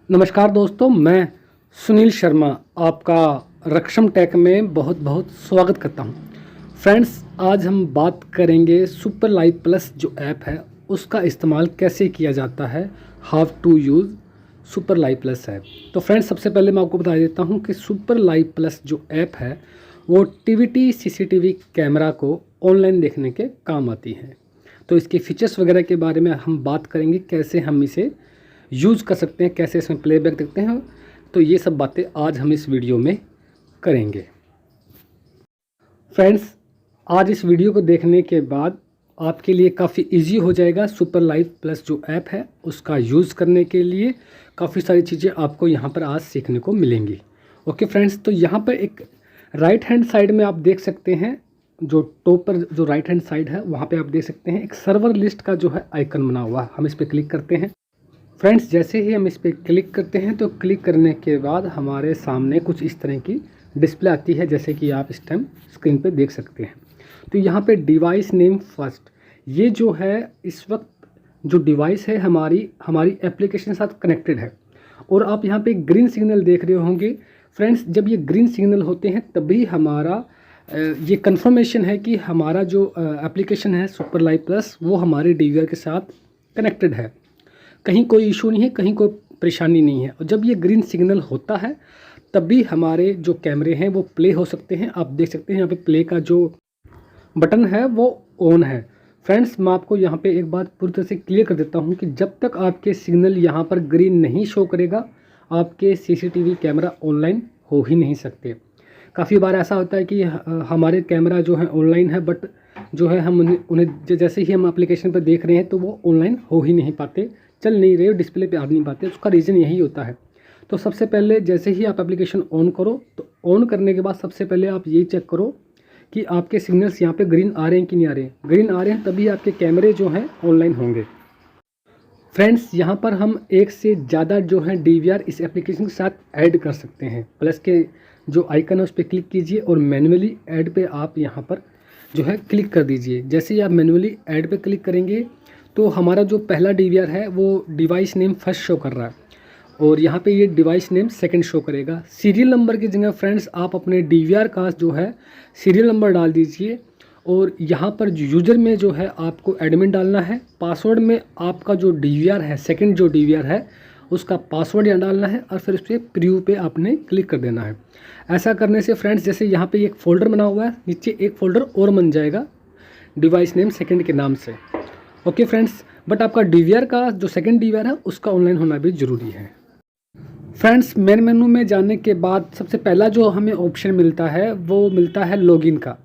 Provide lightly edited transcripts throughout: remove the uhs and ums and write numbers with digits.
नमस्कार दोस्तों, मैं सुनील शर्मा आपका रक्षम टेक में बहुत बहुत स्वागत करता हूं। फ्रेंड्स, आज हम बात करेंगे सुपर लाइव प्लस जो ऐप है उसका इस्तेमाल कैसे किया जाता है, how to use super live plus app. तो फ्रेंड्स, सबसे पहले मैं आपको बता देता हूं कि सुपर लाइव प्लस जो ऐप है वो टीवीटी सीसीटीवी कैमरा को ऑनलाइन देखने के काम आती है। तो इसके फीचर्स वगैरह के बारे में हम बात करेंगे, कैसे हम इसे यूज़ कर सकते हैं, कैसे इसमें प्लेबैक देखते हैं। तो ये सब बातें आज हम इस वीडियो में करेंगे। फ्रेंड्स, आज इस वीडियो को देखने के बाद आपके लिए काफ़ी इजी हो जाएगा सुपर लाइव प्लस जो ऐप है उसका यूज़ करने के लिए। काफ़ी सारी चीज़ें आपको यहाँ पर आज सीखने को मिलेंगी। ओके फ्रेंड्स, तो यहाँ पर एक राइट हैंड साइड में आप देख सकते हैं, जो टॉप पर जो राइट हैंड साइड है वहाँ पे आप देख सकते हैं एक सर्वर लिस्ट का जो है आइकन बना हुआ है। हम इस पर क्लिक करते हैं। फ्रेंड्स, जैसे ही हम इस पर क्लिक करते हैं तो क्लिक करने के बाद हमारे सामने कुछ इस तरह की डिस्प्ले आती है, जैसे कि आप इस टाइम स्क्रीन पे देख सकते हैं। तो यहाँ पे डिवाइस नेम फर्स्ट, ये जो है इस वक्त जो डिवाइस है हमारी एप्लीकेशन के साथ कनेक्टेड है। और आप यहाँ पे ग्रीन सिग्नल देख रहे होंगे। फ्रेंड्स, जब ये ग्रीन सिग्नल होते हैं तभी हमारा ये कंफर्मेशन है कि हमारा जो एप्लीकेशन है सुपर लाइव प्लस वो हमारे डीवीआर के साथ कनेक्टेड है। कहीं कोई इशू नहीं है, कहीं कोई परेशानी नहीं है। और जब ये ग्रीन सिग्नल होता है तभी हमारे जो कैमरे हैं वो प्ले हो सकते हैं। आप देख सकते हैं यहाँ पे प्ले का जो बटन है वो ऑन है। फ्रेंड्स, मैं आपको यहाँ पे एक बात पूरी तरह से क्लियर कर देता हूँ कि जब तक आपके सिग्नल यहाँ पर ग्रीन नहीं शो करेगा आपके सीसीटीवी कैमरा ऑनलाइन हो ही नहीं सकते। काफ़ी बार ऐसा होता है कि हमारे कैमरा जो है ऑनलाइन है, बट जो है हम उन्हें जैसे ही हम एप्लीकेशन पर देख रहे हैं तो वो ऑनलाइन हो ही नहीं पाते, चल नहीं रहे, डिस्प्ले पे आ नहीं पाते। उसका रीज़न यही होता है। तो सबसे पहले जैसे ही आप एप्लीकेशन ऑन करो तो ऑन करने के बाद सबसे पहले आप ये चेक करो कि आपके सिग्नल्स यहाँ पे ग्रीन आ रहे हैं कि नहीं आ रहे हैं। ग्रीन आ रहे हैं तभी आपके कैमरे जो हैं ऑनलाइन होंगे। फ्रेंड्स, यहाँ पर हम एक से ज़्यादा जो है डीवीआर इस एप्लीकेशन के साथ ऐड कर सकते हैं। प्लस के जो आइकन है उस पर क्लिक कीजिए और मैन्युअली ऐड पे आप यहाँ पर जो है क्लिक कर दीजिए। जैसे ही आप मैन्युअली ऐड पे क्लिक करेंगे तो हमारा जो पहला डीवीआर है वो डिवाइस नेम फर्स्ट शो कर रहा है और यहाँ पे ये डिवाइस नेम सेकंड शो करेगा। सीरियल नंबर की जगह फ्रेंड्स आप अपने डीवीआर का जो है सीरियल नंबर डाल दीजिए और यहाँ पर यूज़र में जो है आपको एडमिन डालना है। पासवर्ड में आपका जो डीवीआर है, सेकंड जो डीवीआर है उसका पासवर्ड यहाँ डालना है और फिर उस पर प्रीव्यू पे आपने क्लिक कर देना है। ऐसा करने से फ्रेंड्स, जैसे यहाँ पे एक फ़ोल्डर बना हुआ है, नीचे एक फ़ोल्डर और बन जाएगा डिवाइस नेम सेकंड के नाम से। ओके फ्रेंड्स, बट आपका डीवीआर का जो सेकंड डीवीआर है उसका ऑनलाइन होना भी ज़रूरी है। फ्रेंड्स, मेन मेनू में जाने के बाद सबसे पहला जो हमें ऑप्शन मिलता है वो मिलता है लॉगिन का।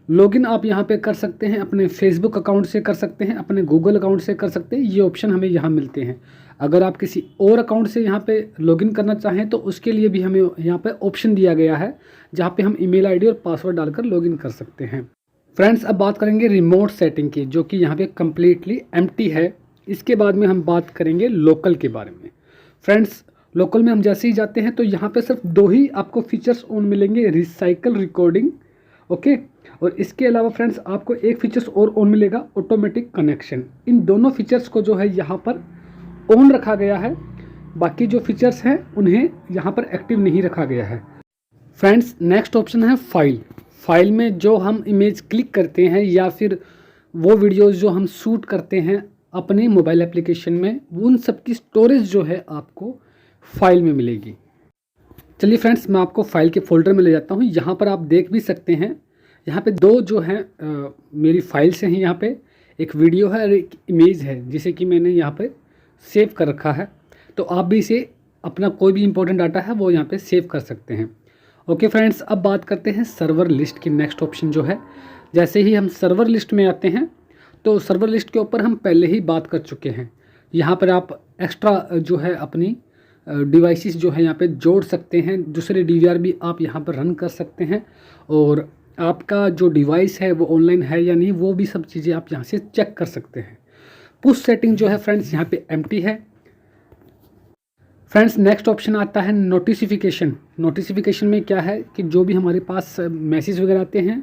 लॉगिन आप यहाँ पे कर सकते हैं, अपने फेसबुक अकाउंट से कर सकते हैं, अपने गूगल अकाउंट से कर सकते हैं। ये ऑप्शन हमें यहाँ मिलते हैं। अगर आप किसी और अकाउंट से यहाँ पे लॉगिन करना चाहें तो उसके लिए भी हमें यहाँ पे ऑप्शन दिया गया है जहाँ पे हम ईमेल आईडी और पासवर्ड डालकर लॉगिन कर सकते हैं। फ्रेंड्स, अब बात करेंगे रिमोट सेटिंग की, जो कि यहाँ पे कम्प्लीटली एम्प्टी है। इसके बाद में हम बात करेंगे लोकल के बारे में। फ्रेंड्स, लोकल में हम जैसे ही जाते हैं तो यहाँ पे सिर्फ दो ही आपको फीचर्स ऑन मिलेंगे, रिसाइकल रिकॉर्डिंग। ओके, और इसके अलावा फ्रेंड्स आपको एक फीचर्स और ऑन मिलेगा, ऑटोमेटिक कनेक्शन। इन दोनों फीचर्स को जो है यहाँ पर ऑन रखा गया है, बाकी जो फीचर्स हैं उन्हें यहाँ पर एक्टिव नहीं रखा गया है। फ्रेंड्स, नेक्स्ट ऑप्शन है फाइल। फाइल में जो हम इमेज क्लिक करते हैं या फिर वो वीडियोस जो हम शूट करते हैं अपने मोबाइल एप्लीकेशन में, उन सब की स्टोरेज जो है आपको फाइल में मिलेगी। चलिए फ्रेंड्स, मैं आपको फाइल के फोल्डर में ले जाता हूँ। यहाँ पर आप देख भी सकते हैं, यहाँ पे दो जो हैं मेरी फाइल्स हैं। यहाँ पे एक वीडियो है और एक इमेज है जिसे कि मैंने यहाँ पे सेव कर रखा है। तो आप भी इसे अपना कोई भी इंपॉर्टेंट डाटा है वो यहाँ पे सेव कर सकते हैं। ओके फ्रेंड्स, अब बात करते हैं सर्वर लिस्ट की। नेक्स्ट ऑप्शन जो है, जैसे ही हम सर्वर लिस्ट में आते हैं तो सर्वर लिस्ट के ऊपर हम पहले ही बात कर चुके हैं। यहाँ पर आप एक्स्ट्रा जो है अपनी डिवाइसेस जो है यहाँ पे जोड़ सकते हैं, दूसरे डीवीआर भी आप यहाँ पर रन कर सकते हैं और आपका जो डिवाइस है वो ऑनलाइन है या नहीं वो भी सब चीज़ें आप यहाँ से चेक कर सकते हैं। पुश सेटिंग जो है फ्रेंड्स यहाँ पे एम्प्टी है। फ्रेंड्स, नेक्स्ट ऑप्शन आता है नोटिफिकेशन। नोटिफिकेशन में क्या है कि जो भी हमारे पास मैसेज वगैरह आते हैं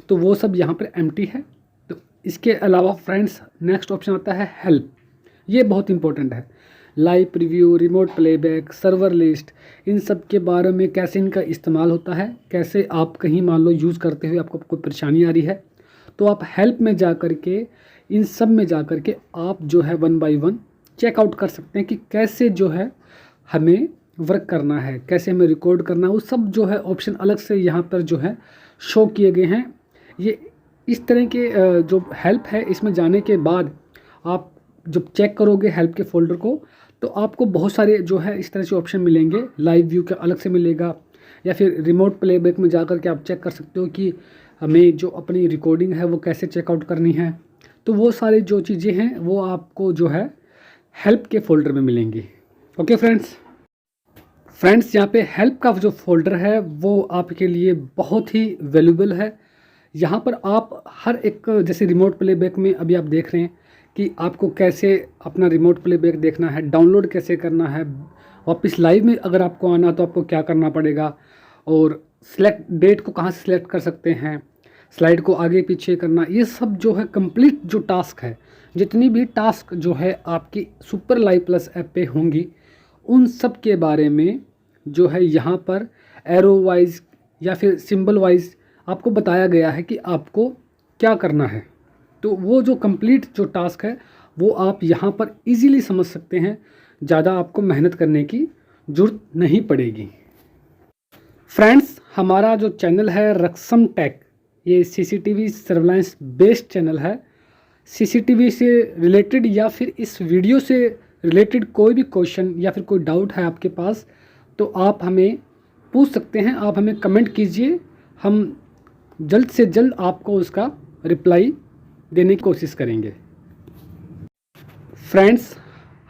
तो वो सब यहाँ पर एम्प्टी है। तो इसके अलावा फ्रेंड्स नेक्स्ट ऑप्शन आता है हेल्प। ये बहुत इंपॉर्टेंट है। Live preview, remote playback, server list, इन सब के बारे में कैसे इनका इस्तेमाल होता है, कैसे आप कहीं मान लो यूज़ करते हुए आपको कोई परेशानी आ रही है तो आप हेल्प में जा कर के इन सब में जा कर के आप जो है 1 बाय 1 चेकआउट कर सकते हैं कि कैसे जो है हमें वर्क करना है, कैसे हमें रिकॉर्ड करना है। वो सब जो है ऑप्शन अलग से यहाँ पर जो है शो किए गए हैं। ये इस तरह के जो हेल्प है इसमें जाने के बाद आप जब चेक करोगे हेल्प के फ़ोल्डर को तो आपको बहुत सारे जो है इस तरह से ऑप्शन मिलेंगे। लाइव व्यू का अलग से मिलेगा या फिर रिमोट प्लेबैक में जा कर के आप चेक कर सकते हो कि हमें जो अपनी रिकॉर्डिंग है वो कैसे चेकआउट करनी है। तो वो सारी जो चीज़ें हैं वो आपको जो है हेल्प के फ़ोल्डर में मिलेंगी। ओके फ्रेंड्स यहाँ पे हेल्प का जो फ़ोल्डर है वो आपके लिए बहुत ही वैल्यूबल है। यहाँ पर आप हर एक जैसे रिमोट प्लेबैक में अभी आप देख रहे हैं कि आपको कैसे अपना रिमोट प्लेबैक देखना है, डाउनलोड कैसे करना है, वापस लाइव में अगर आपको आना तो आपको क्या करना पड़ेगा, और सिलेक्ट डेट को कहाँ से सिलेक्ट कर सकते हैं, स्लाइड को आगे पीछे करना, ये सब जो है कंप्लीट जो टास्क है, जितनी भी टास्क जो है आपकी सुपर लाइव प्लस ऐप पे होंगी उन सब के बारे में जो है यहाँ पर एरो वाइज या फिर सिंबल वाइज आपको बताया गया है कि आपको क्या करना है। तो वो जो कंप्लीट जो टास्क है वो आप यहाँ पर इजीली समझ सकते हैं, ज़्यादा आपको मेहनत करने की ज़रूरत नहीं पड़ेगी। फ्रेंड्स हमारा जो चैनल है रक्सम टेक, ये सीसीटीवी सर्वेलेंस बेस्ड चैनल है। सीसीटीवी से रिलेटेड या फिर इस वीडियो से रिलेटेड कोई भी क्वेश्चन या फिर कोई डाउट है आपके पास तो आप हमें पूछ सकते हैं, आप हमें कमेंट कीजिए, हम जल्द से जल्द आपको उसका रिप्लाई देने की कोशिश करेंगे। फ्रेंड्स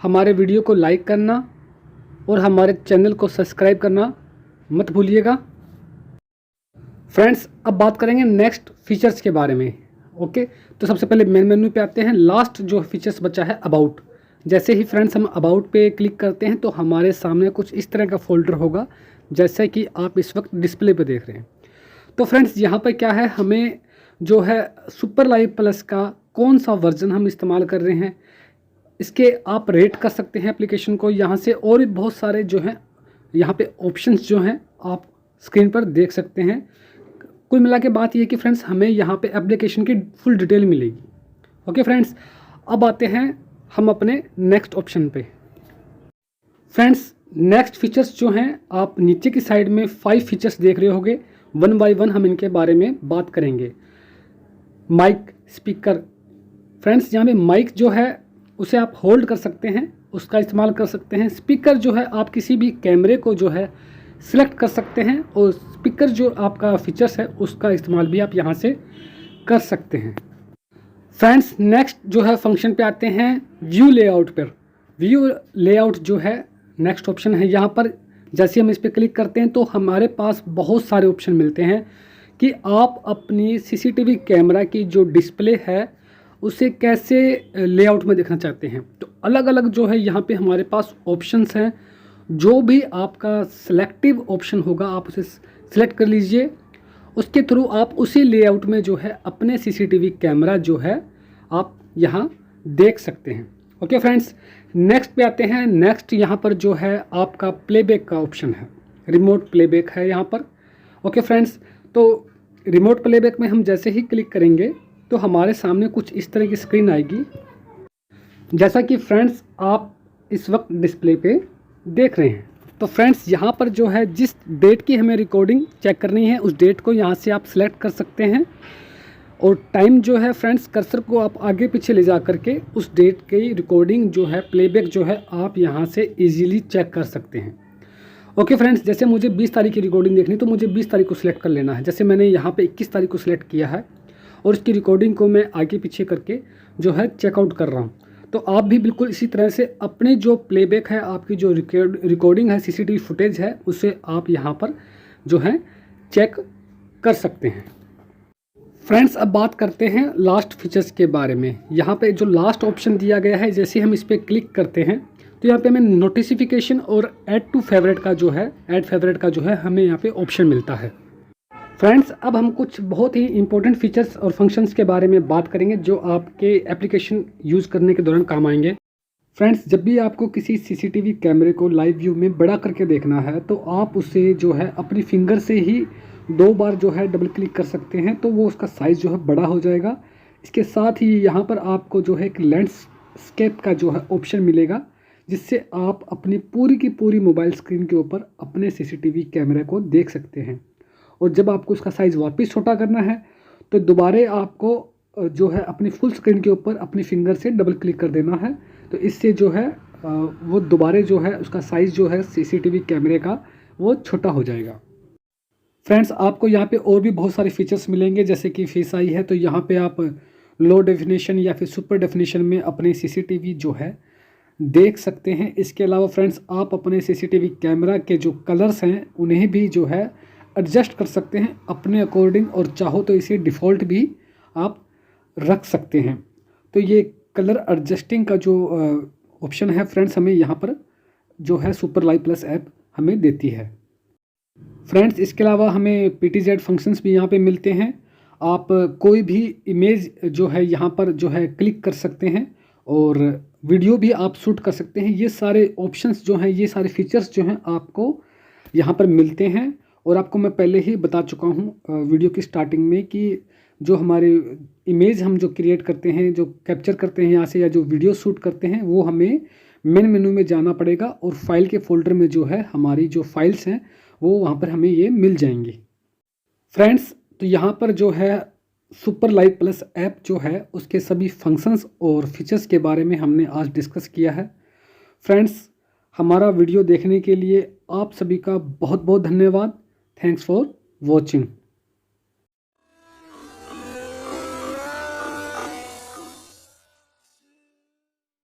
हमारे वीडियो को लाइक करना और हमारे चैनल को सब्सक्राइब करना मत भूलिएगा। फ्रेंड्स अब बात करेंगे नेक्स्ट फीचर्स के बारे में। ओके तो सबसे पहले मेन मेन्यू पे आते हैं। लास्ट जो फीचर्स बचा है अबाउट। जैसे ही फ्रेंड्स हम अबाउट पे क्लिक करते हैं तो हमारे सामने कुछ इस तरह का फोल्डर होगा जैसे कि आप इस वक्त डिस्प्ले पे देख रहे हैं। तो फ्रेंड्स यहाँ पर क्या है, हमें जो है सुपर लाइव प्लस का कौन सा वर्जन हम इस्तेमाल कर रहे हैं इसके आप रेट कर सकते हैं एप्लीकेशन को यहाँ से, और भी बहुत सारे जो हैं यहाँ पे ऑप्शंस जो हैं आप स्क्रीन पर देख सकते हैं। कुल मिला के बात ये कि फ्रेंड्स हमें यहाँ पे एप्लीकेशन की फुल डिटेल मिलेगी। ओके फ्रेंड्स अब आते हैं हम अपने नेक्स्ट ऑप्शन पे। फ्रेंड्स नेक्स्ट फीचर्स जो हैं आप नीचे की साइड में 5 फीचर्स देख रहे होंगे, 1 बाय 1 हम इनके बारे में बात करेंगे। Mic, speaker. फ्रेंड्स यहाँ पे माइक जो है उसे आप होल्ड कर सकते हैं, उसका इस्तेमाल कर सकते हैं। स्पीकर जो है आप किसी भी कैमरे को जो है सिलेक्ट कर सकते हैं और स्पीकर जो आपका फीचर्स है उसका इस्तेमाल भी आप यहाँ से कर सकते हैं। फ्रेंड्स नेक्स्ट जो है फंक्शन पे आते हैं व्यू लेआउट पर। व्यू लेआउट जो है नेक्स्ट ऑप्शन है। यहाँ पर जैसे हम इस पर क्लिक करते हैं तो हमारे पास बहुत सारे ऑप्शन मिलते हैं कि आप अपनी सीसीटीवी कैमरा की जो डिस्प्ले है उसे कैसे लेआउट में देखना चाहते हैं। तो अलग अलग जो है यहाँ पे हमारे पास ऑप्शंस हैं। जो भी आपका सिलेक्टिव ऑप्शन होगा आप उसे सिलेक्ट कर लीजिए, उसके थ्रू आप उसी लेआउट में जो है अपने सीसीटीवी कैमरा जो है आप यहाँ देख सकते हैं। ओके फ्रेंड्स नेक्स्ट पे आते हैं। नेक्स्ट यहाँ पर जो है आपका प्लेबैक का ऑप्शन है, रिमोट प्लेबैक है यहाँ पर। ओके फ्रेंड्स तो रिमोट प्लेबैक में हम जैसे ही क्लिक करेंगे तो हमारे सामने कुछ इस तरह की स्क्रीन आएगी जैसा कि फ्रेंड्स आप इस वक्त डिस्प्ले पे देख रहे हैं। तो फ्रेंड्स यहाँ पर जो है जिस डेट की हमें रिकॉर्डिंग चेक करनी है उस डेट को यहाँ से आप सिलेक्ट कर सकते हैं, और टाइम जो है फ्रेंड्स कर्सर को आप आगे पीछे ले जा करके उस डेट की रिकॉर्डिंग जो है प्लेबैक जो है आप यहाँ से इजीली चेक कर सकते हैं। ओके फ्रेंड्स जैसे मुझे 20 तारीख की रिकॉर्डिंग देखनी तो मुझे 20 तारीख को सिलेक्ट कर लेना है। जैसे मैंने यहाँ पे 21 तारीख को सिलेक्ट किया है और इसकी रिकॉर्डिंग को मैं आगे पीछे करके जो है चेकआउट कर रहा हूँ। तो आप भी बिल्कुल इसी तरह से अपने जो प्लेबैक है, आपकी जो रिकॉर्डिंग है, सीसीटीवी फुटेज है, उसे आप यहाँ पर जो है चेक कर सकते हैं। फ्रेंड्स अब बात करते हैं लास्ट फीचर्स के बारे में। यहाँ पे जो लास्ट ऑप्शन दिया गया है जैसे हम इस पर क्लिक करते हैं तो यहाँ पे हमें नोटिफिकेशन और ऐड टू फेवरेट का जो है ऐड फेवरेट का जो है हमें यहाँ पे ऑप्शन मिलता है। फ्रेंड्स अब हम कुछ बहुत ही इंपॉर्टेंट फीचर्स और फंक्शंस के बारे में बात करेंगे जो आपके एप्लीकेशन यूज़ करने के दौरान काम आएंगे। फ्रेंड्स, जब भी आपको किसी सीसीटीवी कैमरे को लाइव व्यू में बड़ा करके देखना है तो आप उसे जो है अपनी फिंगर से ही 2 बार जो है डबल क्लिक कर सकते हैं, तो वो उसका साइज़ जो है बड़ा हो जाएगा। इसके साथ ही यहाँ पर आपको जो है एक लैंडस्केप का जो है ऑप्शन मिलेगा, जिससे आप अपनी पूरी की पूरी मोबाइल स्क्रीन के ऊपर अपने सीसीटीवी कैमरे को देख सकते हैं। और जब आपको उसका साइज़ वापस छोटा करना है तो दोबारा आपको जो है अपनी फुल स्क्रीन के ऊपर अपनी फिंगर से डबल क्लिक कर देना है। तो इससे जो है वो दोबारा जो है उसका साइज़ जो है सीसीटीवी कैमरे का वो छोटा हो जाएगा। फ्रेंड्स, आपको यहाँ पे और भी बहुत सारे फीचर्स मिलेंगे, जैसे कि फेस आई है तो यहाँ पे आप लो डेफिनेशन या फिर सुपर डेफिनेशन में अपने सीसीटीवी जो है देख सकते हैं। इसके अलावा फ्रेंड्स, आप अपने सीसीटीवी कैमरा के जो कलर्स हैं उन्हें भी जो है एडजस्ट कर सकते हैं अपने अकॉर्डिंग, और चाहो तो इसे डिफ़ॉल्ट भी आप रख सकते हैं। तो ये कलर एडजस्टिंग का जो ऑप्शन है फ्रेंड्स, हमें यहाँ पर जो है सुपर लाइव प्लस ऐप हमें देती है। फ्रेंड्स, इसके अलावा हमें PTZ फंक्शंस भी यहाँ पे मिलते हैं। आप कोई भी इमेज जो है यहाँ पर जो है क्लिक कर सकते हैं और वीडियो भी आप शूट कर सकते हैं। ये सारे ऑप्शंस जो हैं, ये सारे फीचर्स जो हैं आपको यहाँ पर मिलते हैं। और आपको मैं पहले ही बता चुका हूँ वीडियो की स्टार्टिंग में कि जो हमारे इमेज हम जो क्रिएट करते हैं, जो कैप्चर करते हैं यहाँ से, या जो वीडियो शूट करते हैं, वो हमें मेन मेनू में जाना पड़ेगा और फाइल के फोल्डर में जो है हमारी जो फाइल्स हैं वो वहाँ पर हमें ये मिल जाएंगी। फ्रेंड्स, तो यहाँ पर जो है सुपर लाइव प्लस ऐप जो है उसके सभी फंक्शंस और फीचर्स के बारे में हमने आज डिस्कस किया है। फ्रेंड्स, हमारा वीडियो देखने के लिए आप सभी का बहुत बहुत धन्यवाद। Thanks for watching.